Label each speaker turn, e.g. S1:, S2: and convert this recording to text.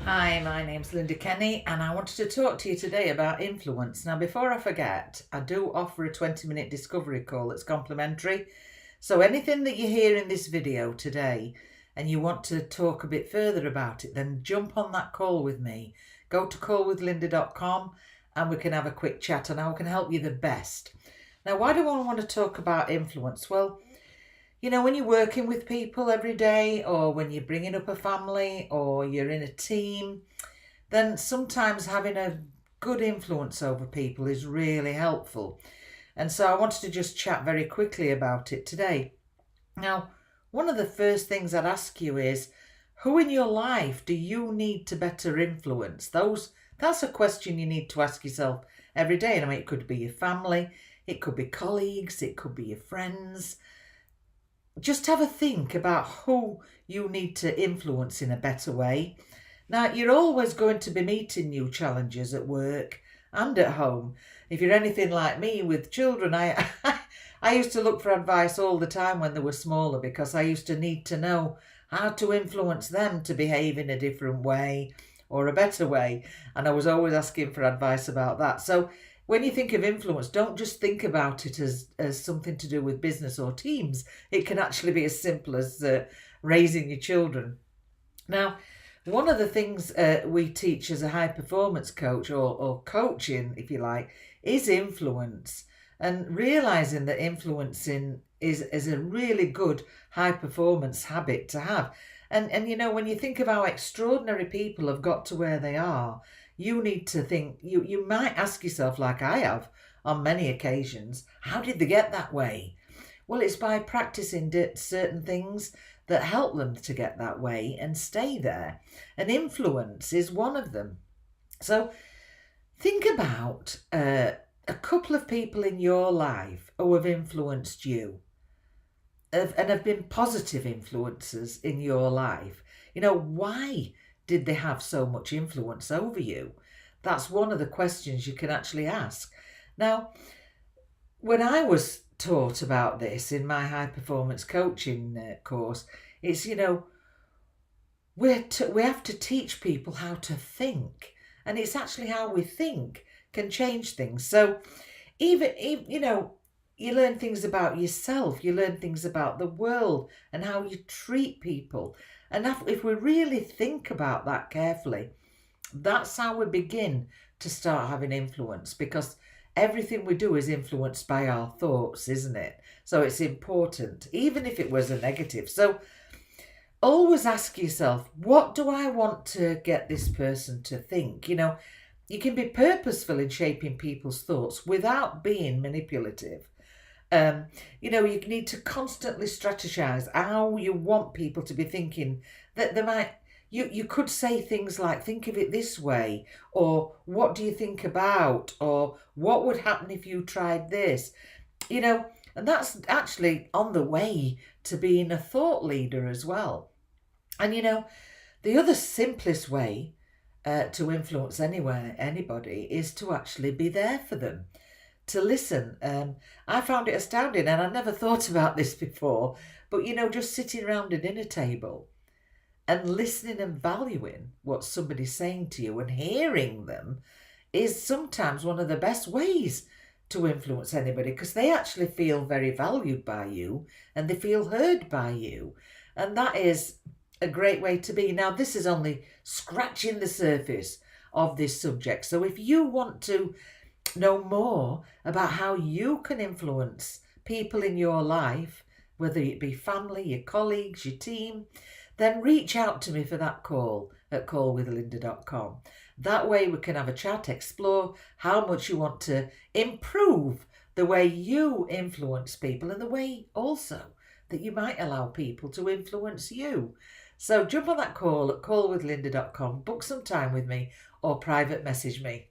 S1: Hi, my name's Lynda Kenny and I wanted to talk to you today about influence. Now, before I forget, I do offer a 20-minute discovery call that's complimentary. So anything that you hear in this video today and you want to talk a bit further about it, then jump on that call with me. Go to callwithlynda.com and we can have a quick chat and I can help you the best. Now, why do I want to talk about influence? Well, you know, when you're working with people every day, or when you're bringing up a family, or you're in a team, then sometimes having a good influence over people is really helpful. And so I wanted to just chat very quickly about it today. Now, one of the first things I'd ask you is, who in your life do you need to better influence? That's a question you need to ask yourself every day. And I mean, it could be your family, it could be colleagues, it could be your friends. Just have a think about who you need to influence in a better way. Now, you're always going to be meeting new challenges at work and at home. If you're anything like me with children, I I used to look for advice all the time when they were smaller because I used to need to know how to influence them to behave in a different way or a better way. And I was always asking for advice about that. So when you think of influence, don't just think about it as something to do with business or teams. It can actually be as simple as raising your children. Now, one of the things we teach as a high performance coach or coaching, if you like, is influence, and realizing that influencing is a really good high performance habit to have. And you know, when you think of how extraordinary people have got to where they are, you need to think, you might ask yourself, like I have on many occasions, how did they get that way? Well, it's by practicing certain things that help them to get that way and stay there. And influence is one of them. So think about a couple of people in your life who have influenced you and have been positive influences in your life. You know, why did they have so much influence over you? That's one of the questions you can actually ask. Now, when I was taught about this in my high performance coaching course, it's, you know, we have to teach people how to think. And it's actually how we think can change things. So even you know, you learn things about yourself, you learn things about the world and how you treat people. And if we really think about that carefully, that's how we begin to start having influence, because everything we do is influenced by our thoughts, isn't it? So it's important, even if it was a negative. So always ask yourself, what do I want to get this person to think? You know, you can be purposeful in shaping people's thoughts without being manipulative. You know, you need to constantly strategize how you want people to be thinking. That they might, you could say things like, think of it this way, or what do you think about, or what would happen if you tried this? You know, and that's actually on the way to being a thought leader as well. And you know, the other simplest way to influence anybody is to actually be there for them, to listen. I found it astounding, and I never thought about this before, but you know, just sitting around a dinner table and listening and valuing what somebody's saying to you and hearing them is sometimes one of the best ways to influence anybody, because they actually feel very valued by you and they feel heard by you. And that is a great way to be. Now, this is only scratching the surface of this subject. So if you want to know more about how you can influence people in your life, whether it be family, your colleagues, your team, then reach out to me for that call at callwithlynda.com. That way we can have a chat, explore how much you want to improve the way you influence people and the way also that you might allow people to influence you. So jump on that call at callwithlynda.com, book some time with me, or private message me.